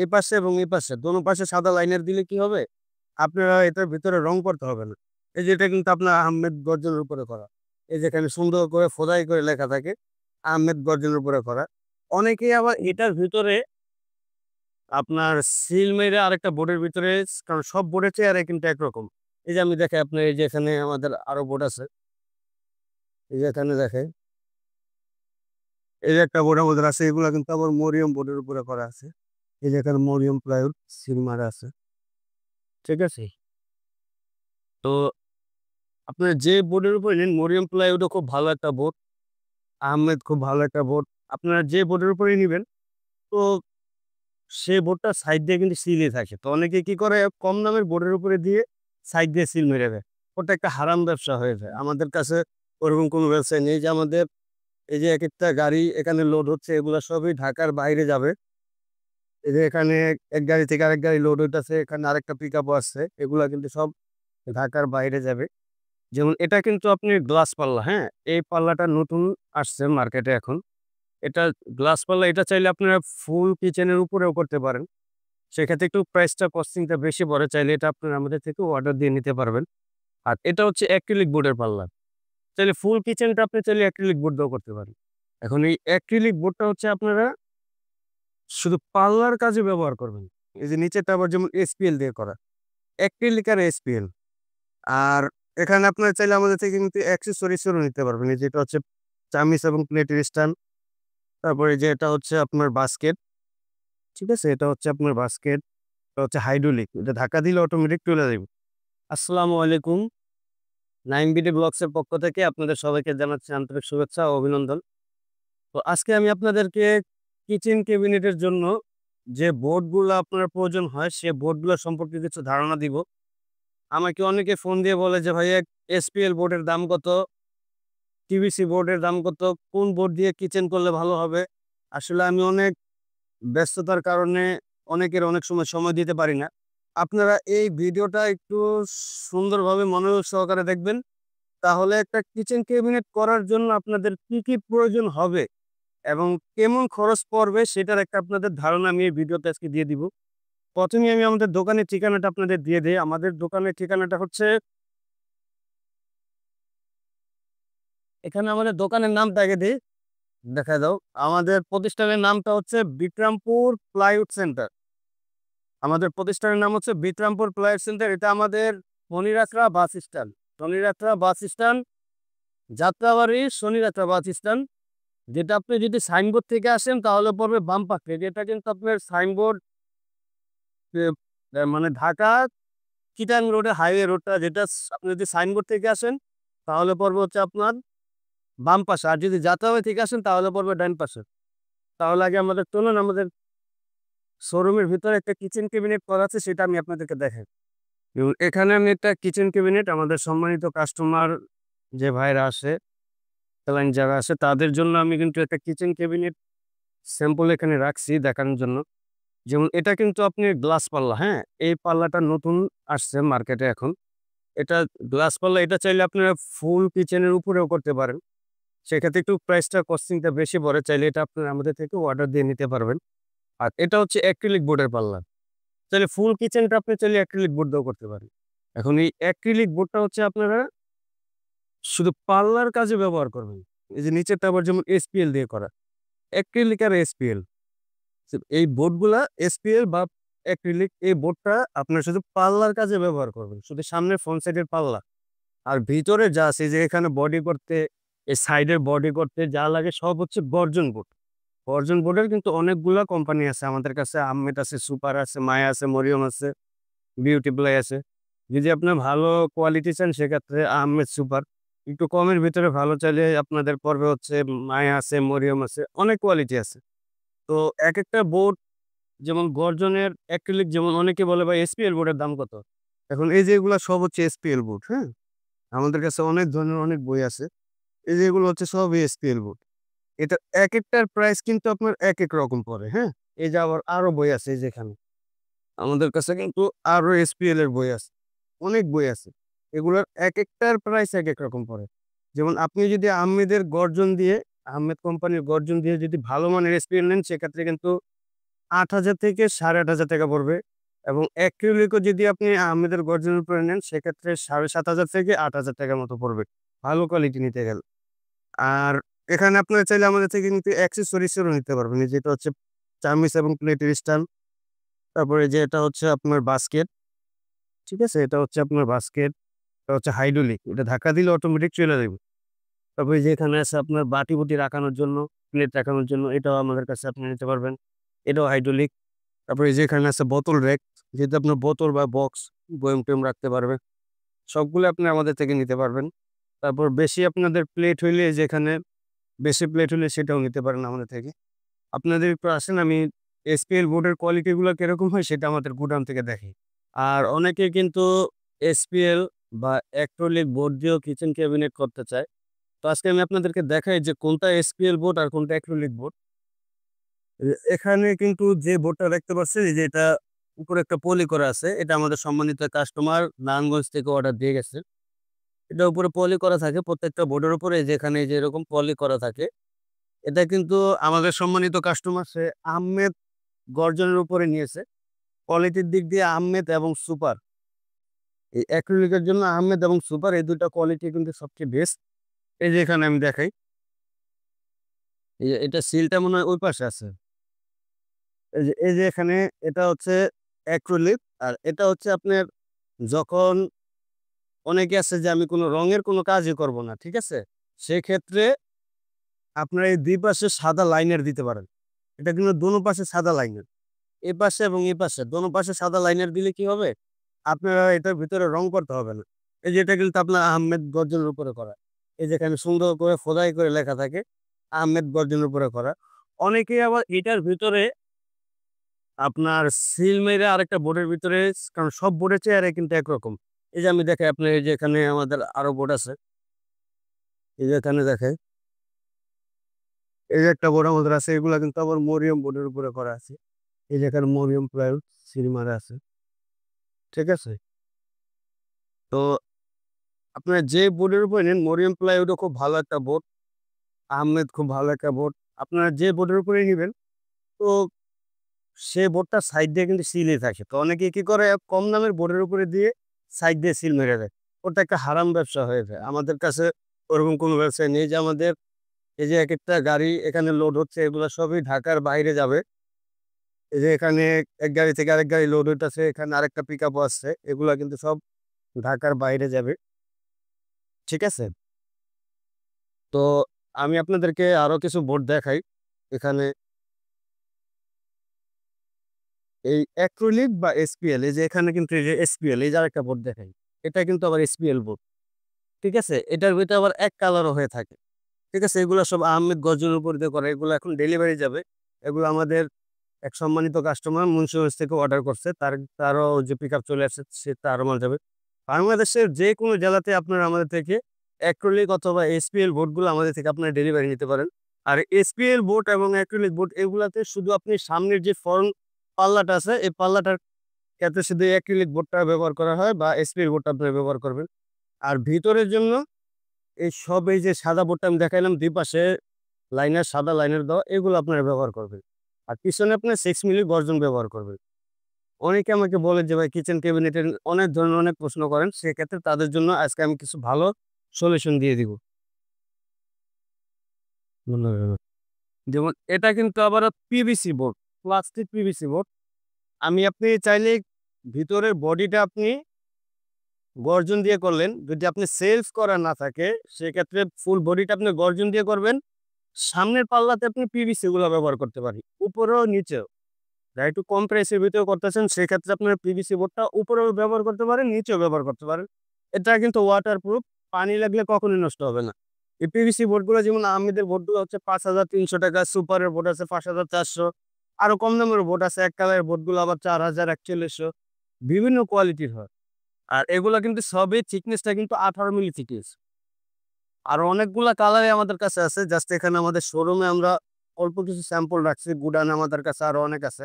এই পাশে এবং এই পাশে দোনো পাশে সাদা লাইনের দিলে কি হবে, আপনারা এটার ভিতরে রং করতে হবে না। এই যে এটা কিন্তু আপনার আহমেদ গর্জনের উপরে করা। এই যেখানে সুন্দর করে খোদাই করে লেখা থাকে আহমেদ গর্জনের উপরে করা। অনেকেই আবার এটার ভিতরে আপনার সিল মেরে আরেকটা বোর্ডের ভিতরে, কারণ সব বোর্ডের চেয়ারে কিন্তু একরকম। এই যে আমি দেখাই আপনার, এই যে এখানে আমাদের আরো বোর্ড আছে, এই যে এখানে দেখে এই যে একটা বোর্ড আমাদের আছে, এগুলা কিন্তু আবার মরিয়ম বোর্ডের উপরে করা আছে। এই যে এখানে মরিয়ম প্লাইউড সিল মারা আছে, ঠিক আছে। তো আপনার যে বোর্ডের উপরে নিন, মরিয়ম প্লাইউডও খুব ভালো একটা বোর্ড, আহমেদ খুব ভালো একটা বোর্ড। আপনারা যে বোর্ডের উপরে নিবেন, তো সে বোর্ডটা সাইড দিয়ে কিন্তু সিলই থাকে। তো অনেকে কি করে, কম দামের বোর্ডের উপরে দিয়ে সাইড দিয়ে সিল মেরে দেয়। ওটা একটা হারাম ব্যবসা হয়ে যায়। আমাদের কাছে ওরকম কোনো ব্যবসায় নেই যে আমাদের এই যে একেকটা গাড়ি এখানে লোড হচ্ছে, এগুলা সবই ঢাকার বাইরে যাবে। এই যে এখানে এক গাড়ি থেকে আরেক গাড়ি লোড হইতাছে, এখানে আরেকটা পিকআপও আসছে, এগুলা কিন্তু সব ঢাকার বাইরে যাবে। যেমন এটা কিন্তু আপনি গ্লাস পাল্লা, হ্যাঁ? এই পাল্লাটা নতুন আসছে মার্কেটে এখন। এটা গ্লাস পাল্লা, এটা চাইলে আপনারা ফুল কিচেনের উপরেও করতে পারেন। সেক্ষেত্রে একটু প্রাইসটা কস্টিংটা বেশি পড়ে, চাইলে এটা আপনারা আমাদের থেকে অর্ডার দিয়ে নিতে পারবেন। আর এটা হচ্ছে অ্যাক্রিলিক বোর্ডের পাল্লা। চাইলে ফুল কিচেনটা আপনি চাইলে অ্যাক্রিলিক বোর্ড দিয়েও করতে পারেন। এখন এই অ্যাক্রিলিক বোর্ডটা হচ্ছে আপনারা শুধু পাল্লার কাজে ব্যবহার করবেন। এই যে নিচেরটা আবার যেমন এসপিএল দিয়ে করা। অ্যাক্রিলিক আর এসপিএল। আর এখানে আপনারা চাইলে আমাদের থেকে কিন্তু অ্যাক্সেসরিজও নিতে পারবেন। এই যে এটা হচ্ছে চামিচ এবং প্লেটের স্ট্যান্ড। তারপরে যে এটা হচ্ছে আপনার বাস্কেট। ঠিক আছে? এটা হচ্ছে আপনার বাস্কেট। এটা হচ্ছে হাইড্রোলিক। এটা ধাক্কা দিলে অটোমেটিক চলে যাবে। আসসালামু আলাইকুম। 9BD ব্লগস এর পক্ষ থেকে আপনাদের সবাইকে জানাচ্ছি আন্তরিক শুভেচ্ছা ও অভিনন্দন। তো আজকে আমি আপনাদেরকে কিচেন ক্যাবিনেটের জন্য যে বোর্ডগুলো আপনার প্রয়োজন হয়, সে বোর্ডগুলো সম্পর্কে কিছু ধারণা দিব। আমাকে অনেকে ফোন দিয়ে বলে যে, "ভাইয়া এসপিএল বোর্ডের দাম কত? টিভিসি বোর্ডের দাম কত? কোন বোর্ড দিয়ে কিচেন করলে ভালো হবে?" আসলে আমি অনেক ব্যস্ততার কারণে অনেকের অনেক সময় সময় দিতে পারি না। আপনারা এই ভিডিওটা একটু সুন্দরভাবে মনোযোগ সহকারে দেখবেন। তাহলে একটা কিচেন ক্যাবিনেট করার জন্য আপনাদের কি, কি প্রয়োজন হবে এবং কেমন খরচ পড়বে সেটার একটা আপনাদের ধারণা আমি এই ভিডিওতে আজকে দিয়ে দিব। ১ম এই আমি আমাদের দোকানের ঠিকানাটা আপনাদের দিয়ে দেই। আমাদের দোকানের ঠিকানাটা হচ্ছে, এখানে আমাদের দোকানের নামটা আগে দেই, দেখায় দাও। আমাদের প্রতিষ্ঠানের নামটা হচ্ছে বিক্রমপুর প্লাইউড সেন্টার। আমাদের প্রতিষ্ঠানের নাম হচ্ছে বিক্রমপুর প্লাইউড সেন্টার। এটা আমাদের Shanir Akhra bus stand. Shanir Akhra bus stand, Jatrabari Shanir Akhra bus stand. যেটা আপনি যদি সাইনবোর্ড থেকে আসেন তাহলে পড়বে বাম পাশে। যেটা কিন্তু আপনার সাইনবোর্ড মানে ঢাকা চিটাং রোডে হাইওয়ে রোডটা, যেটা আপনি যদি সাইনবোর্ড থেকে আসেন তাহলে পড়বে হচ্ছে আপনার বাম পাশে। আর যদি যাত্রাবাড়ি থেকে আসেন তাহলে পড়বে ডান পাশে। তাহলে আগে আমাদের চলুন, আমাদের শোরুমের ভিতরে একটা কিচেন ক্যাবিনেট করা আছে, সেটা আমি আপনাদেরকে দেখাই। এবং এখানে আমি একটা কিচেন ক্যাবিনেট আমাদের সম্মানিত কাস্টমার যে ভাইরা আসে, ক্লায়েন্ট যারা আসে, তাদের জন্য আমি কিন্তু একটা কিচেন ক্যাবিনেট স্যাম্পল এখানে রাখছি দেখানোর জন্য। যেমন এটা কিন্তু আপনি গ্লাস পাল্লা, হ্যাঁ? এই পাল্লাটা নতুন আসছে মার্কেটে এখন। এটা গ্লাস পাল্লা, এটা চাইলে আপনারা ফুল কিচেনের উপরেও করতে পারেন। সেক্ষেত্রে একটু প্রাইসটা কস্টিংটা বেশি পড়ে, চাইলে এটা আপনারা আমাদের থেকে অর্ডার দিয়ে নিতে পারবেন। আর এটা হচ্ছে অ্যাক্রিলিক বোর্ডের পাল্লা। চাইলে ফুল কিচেনটা আপনি চাইলে অ্যাক্রিলিক বোর্ড দিয়েও করতে পারেন। এখন এই অ্যাক্রিলিক বোর্ডটা হচ্ছে আপনারা শুধু পাল্লার কাজে ব্যবহার করবেন। এই যে নিচেরটা আবার যেমন এসপিএল দিয়ে করা। অ্যাক্রিলিক আর এসপিএল। এই বোর্ডগুলা এসপিএল বা অ্যাক্রিলিক, এই বোর্ডটা আপনার শুধু পাল্লার কাজে ব্যবহার করবেন। শুধু সামনের ফ্রন্ট সাইডের পাল্লা। আর ভিতরে যা আছে, যে এখানে বডি করতে, এই সাইডের বডি করতে যা লাগে সব হচ্ছে গর্জন বোর্ড। গর্জন বোর্ডের কিন্তু অনেকগুলা কোম্পানি আছে আমাদের কাছে। আহমেদ আছে, সুপার আছে, মায়া আছে, মরিয়ম আছে, বিউটিপ্লাই আছে। যদি আপনার ভালো কোয়ালিটি চান সেক্ষেত্রে আহমেদ, সুপার। একটু কমের ভিতরে ভালো চাইলে আপনাদের পড়বে হচ্ছে মায়া আছে, মরিয়ম আছে, অনেক কোয়ালিটি আছে। তো একেকটা বোর্ড, যেমন গর্জনের অ্যাক্রিলিক, যেমন অনেকে বলে ভাই এসপিএল বোর্ডের দাম কত? এখন এই যে এগুলা সব হচ্ছে এসপিএল বোর্ড, হ্যাঁ? আমাদের কাছে অনেক ধরনের অনেক বই আছে। এই যে এগুলো হচ্ছে সবই এসপিএল বোর্ড। এটা একেকটার প্রাইস কিন্তু আপনার একেক রকম পড়ে, হ্যাঁ? এই যে আবার আরো বই আছে, এই যে এখানে। আমাদের কাছে কিন্তু আরো এসপিএল এর বই আছে। অনেক বই আছে। এগুলোর একেকটার প্রাইস একেক রকম পড়ে। যেমন আপনি যদি আহমেদের গর্জন দিয়ে, আহমেদ কোম্পানির গর্জন দিয়ে যদি ভালো মানের এসপিএল নেন, সেক্ষেত্রে কিন্তু 8,000 থেকে 8,500 টাকা পড়বে এবং অ্যাক্রিলিকও যদি আপনি আহমেদের গর্জনের উপরে নেন সেক্ষেত্রে 7,500 থেকে 8,000 টাকার মতো পড়বে ভালো কোয়ালিটি নিতে গেলে। আর এখানে আপনারা চাইলে আমাদের থেকে কিন্তু অ্যাক্সেসরিজেরও নিতে পারবেন। এই যেটা হচ্ছে চামিচ এবং প্লেটের স্ট্যান্ড। তারপরে যে এটা হচ্ছে আপনার বাস্কেট, ঠিক আছে? এটা হচ্ছে আপনার বাস্কেট, এটা হচ্ছে হাইড্রোলিক। এটা ধাক্কা দিলে অটোমেটিক চলে যাবে। তারপরে যে এখানে আছে আপনার বাটি-বুটি রাখানোর জন্য, প্লেট রাখানোর জন্য এটাও আমাদের কাছে আপনি নিতে পারবেন। এটাও হাইড্রোলিক। তারপরে এই যে এখানে আছে বোতল র‍্যাক, যেটা আপনার বোতল বা বক্স, বয়াম-টয়াম রাখতে পারবেন। সবগুলো আপনি আমাদের থেকে নিতে পারবেন। তারপর বেশি আপনাদের প্লেট হইলে এই যে এখানে বেশি প্লেট হলে সেটাও নিতে পারেন আমাদের থেকে। আপনাদের একটু আসেন আমি এসপিএল বোর্ডের কোয়ালিটি গুলা কিরকম হয় সেটা আমাদের গুদাম থেকে দেখাই। আর অনেকে কিন্তু এসপিএল বা অ্যাক্রিলিক বোর্ড দিয়েও কিচেন ক্যাবিনেট করতে চায়। তো আজকে আমি আপনাদেরকে দেখাই যে কোনটা এসপিএল বোর্ড আর কোনটা অ্যাক্রিলিক বোর্ড। এখানে কিন্তু যে বোর্ডটা দেখতে পাচ্ছেন এই যে এটা উপরে একটা পলি করা আছে। এটা আমাদের সম্মানিত কাস্টমার নারায়ণগঞ্জ থেকে অর্ডার দিয়ে গেছে। এটা উপরে পলি করা থাকে প্রত্যেকটা বোর্ডের উপরে যেখানে যে এরকম পলি করা থাকে। এটা কিন্তু আমাদের সম্মানিত কাস্টমার সে আহমেদ গর্জনের উপরে নিয়েছে। কোয়ালিটির দিক দিয়ে আহমেদ এবং সুপার। এই অ্যাক্রিলিকের জন্য আহমেদ এবং সুপার এই ২ টা কোয়ালিটি কিন্তু সবচেয়ে বেস্ট। এই যে এখানে আমি দেখাই। এই যে এটা সিলটা মনে হয় ওই পাশে আছে। এই যে এখানে এটা হচ্ছে অ্যাক্রিলিক আর এটা হচ্ছে আপনার যখন অনেকে আছে যে আমি কোন রঙের কোন কাজই করব না। ঠিক আছে? সেক্ষেত্রে আপনারা এই ২ পাশে সাদা লাইনার দিতে পারেন। এটা কিন্তু দোনো পাশে সাদা লাইনার। এ পাশে এবং এ পাশে দোনো পাশে সাদা লাইনার দিলে কি হবে? আপনারা এটার ভিতরে রং করতে হবে না। এই যে এটা কিন্তু আপনার আহমেদ গর্জনের উপরে করা। এই যে এখানে সুন্দর করে খোদাই করে লেখা থাকে আহমেদ গর্জনের উপরে করা। অনেকেই আবার এটার ভিতরে আপনার সিল মেরে আরেকটা বোর্ডের ভিতরে কারণ সব বোর্ডের চেহারা কিন্তু একরকম। এই যে আমি দেখাই আপনার এই যে এখানে আমাদের আরো বোর্ড আছে। এই যে এখানে দেখাই। এই যে একটা বোর্ড আমাদের আছে এগুলা কিন্তু আবার মরিয়ম বোর্ডের উপরে করা আছে। এই যে এখানে মরিয়ম প্লাইউড সিল মারা আছে। ঠিক আছে? তো আপনারা যে বোর্ডের উপরে নেন মরিয়ম প্লাইউডও খুব ভালো একটা বোর্ড। আহমেদ খুব ভালো একটা বোর্ড। আপনারা যে বোর্ডের উপরেই নিবেন তো সে বোর্ডটা সাইড দিয়ে কিন্তু সিলই থাকে। তো অনেকে কি করে কম দামের বোর্ডের উপরে দিয়ে সাইড দিয়ে সিল মেরে দেয়। ওটা একটা হারাম ব্যবসা হয়ে যায়। আমাদের কাছে ওরকম কোনো ব্যবসা নেই যে আমাদের এই যে একেকটা গাড়ি এখানে লোড হচ্ছে এগুলা সবই ঢাকার বাইরে যাবে। এই যে এখানে এক গাড়ি থেকে আরেক গাড়ি লোড হইতাছে, এখানে আরেকটা পিকআপও আসছে। এগুলা কিন্তু সব ঢাকার বাইরে যাবে। ঠিক আছে? তো আমি আপনাদেরকে আরো কিছু বোর্ড দেখাই। এখানে এই অ্যাক্রিলিক বা এসপিএল এই যে এখানে কিন্তু এই যে এসপিএল এই যে আরেকটা বোর্ড দেখাই। এটা কিন্তু আবার এসপিএল বোর্ড। ঠিক আছে? এটার ভিতরে আবার এক কালারও হয়ে থাকে। ঠিক আছে? এগুলা সব আহমেদ গর্জনের উপর দিয়ে করা। এগুলো এখন ডেলিভারি যাবে। এগুলো আমাদের এক সম্মানিত কাস্টমার মুন্সিগঞ্জ থেকে অর্ডার করছে। তারও যে পিকআপ চলে আসছে সে তারও মাল যাবে। বাংলাদেশের যেকোনো জেলাতে আপনারা আমাদের থেকে অ্যাক্রিলিক অথবা এসপিএল বোর্ডগুলো আমাদের থেকে আপনারা ডেলিভারি নিতে পারেন। আর এসপিএল বোর্ড এবং অ্যাক্রিলিক বোর্ড এগুলাতে শুধু আপনি সামনের যে ফ্রন্ট পাল্লাটা আছে এই পাল্লাটার ক্ষেত্রে শুধু অ্যাক্রিলিক বোর্ডটা ব্যবহার করা হয় বা এসপিএল বোর্ডটা আপনারা ব্যবহার করবেন। আর ভিতরের জন্য এই যে সাদা বোর্ডটা আমি দেখাইলাম ২ পাশে লাইনার সাদা লাইনার দেওয়া এগুলো আপনারা ব্যবহার করবেন। আর পিছনে আপনার 6 মিলি গর্জন ব্যবহার করবেন। অনেকে আমাকে বলে যে ভাই কিচেন ক্যাবিনেটের অনেক ধরনের অনেক প্রশ্ন করেন। সেক্ষেত্রে তাদের জন্য আজকে আমি কিছু ভালো সলিউশন দিয়ে দিব। ধন্যবাদ। যেমন এটা কিন্তু আবার PVC board, plastic PVC board. আপনি চাইলে ভিতরের বডিটা আপনি গর্জন দিয়ে করলেন। যদি আপনি সেলফ করা না থাকে সেক্ষেত্রে ফুল বডিটা আপনি গর্জন দিয়ে করবেন। সামনের পাল্লাতে আপনি পিভিসি গুলা ব্যবহার করতে পারি। উপরেও নিচেও। যারা একটু কম প্রাইসের ভিতরে করতেছেন সেক্ষেত্রে আপনার পিভিসি বোর্ডটা উপরেও ব্যবহার করতে পারেন, নিচেও ব্যবহার করতে পারেন। এটা কিন্তু ওয়াটারপ্রুফ, পানি লাগলে কখনোই নষ্ট হবে না। এই পিভিসি বোর্ডগুলো যেমন আহমেদের বোর্ডগুলো হচ্ছে ৳৫,৩০০, সুপারের বোর্ড আছে ৳৫,৪০০, আরো কম দামের বোর্ড আছে এক কালারের বোর্ডগুলো আবার ৳৪,০০০, ৳৪১,০০০ বিভিন্ন কোয়ালিটির হয়। আর এগুলা কিন্তু সবই থিকনেসটা কিন্তু 18 মিলি থিকনেস। আরো অনেকগুলা কালারে আমাদের কাছে আছে। জাস্ট এখানে আমাদের শোরুমে আমরা অল্প কিছু স্যাম্পল রাখছি। গুডাউনে আমাদের কাছে আরো অনেক আছে।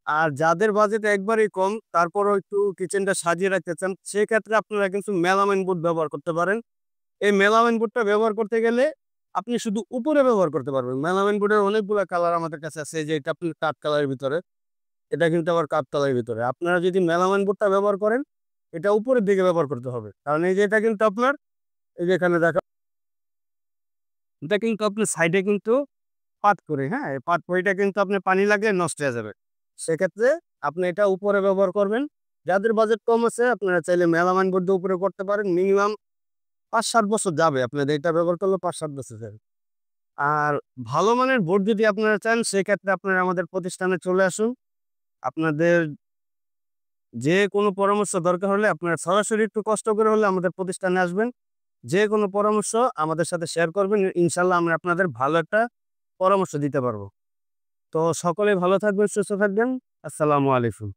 আর যাদের বাজেট একবারেই কম, তারপরেও একটু কিচেনটা সাজিয়ে রাখতে চান, সেক্ষেত্রে আপনারা কিন্তু মেলামাইন বোর্ড ব্যবহার করতে পারেন। এই মেলামাইন বোর্ডটা ব্যবহার করতে গেলে আপনি শুধু উপরে ব্যবহার করতে পারবেন। মেলামাইন বোর্ডের অনেকগুলা কালার আমাদের কাছে আছে। এই যে এটা আপনার কাঠ কালারের ভিতরে, এটা কিন্তু আবার কাঠ কালারের ভিতরে। আপনারা যদি মেলামাইন বোর্ডটা ব্যবহার করেন, এটা উপরের দিকে ব্যবহার করতে হবে। কারণ এই যে এটা কিন্তু আপনার এই যে এখানে দেখা এটা কিন্তু আপনার সাইডে কিন্তু পাত করে, হ্যাঁ? এই পাত পরিটা কিন্তু আপনার পানি লাগলে নষ্ট হয়ে যাবে। সেক্ষেত্রে আপনি এটা উপরে ব্যবহার করবেন। যাদের বাজেট কম আছে আপনারা চাইলে মেলামাইন বোর্ড দিয়ে উপরে করতে পারেন। মিনিমাম ৫-৭ বছর যাবে আপনাদের এটা ব্যবহার করলে ৫-৭ বছর যাবে। আর ভালো মানের বোর্ড যদি আপনারা চান সেক্ষেত্রে আপনারা আমাদের প্রতিষ্ঠানে চলে আসুন। আপনাদের যে কোনো পরামর্শ দরকার হলে আপনারা সরাসরি একটু কষ্ট করে হলে আমাদের প্রতিষ্ঠানে আসবেন। যে কোনো পরামর্শ আমাদের সাথে শেয়ার করবেন। ইনশাআল্লাহ আমরা আপনাদের ভালো একটা পরামর্শ দিতে পারব। তো সকলেই ভালো থাকবেন, সুস্থ থাকবেন। আসসালামু আলাইকুম।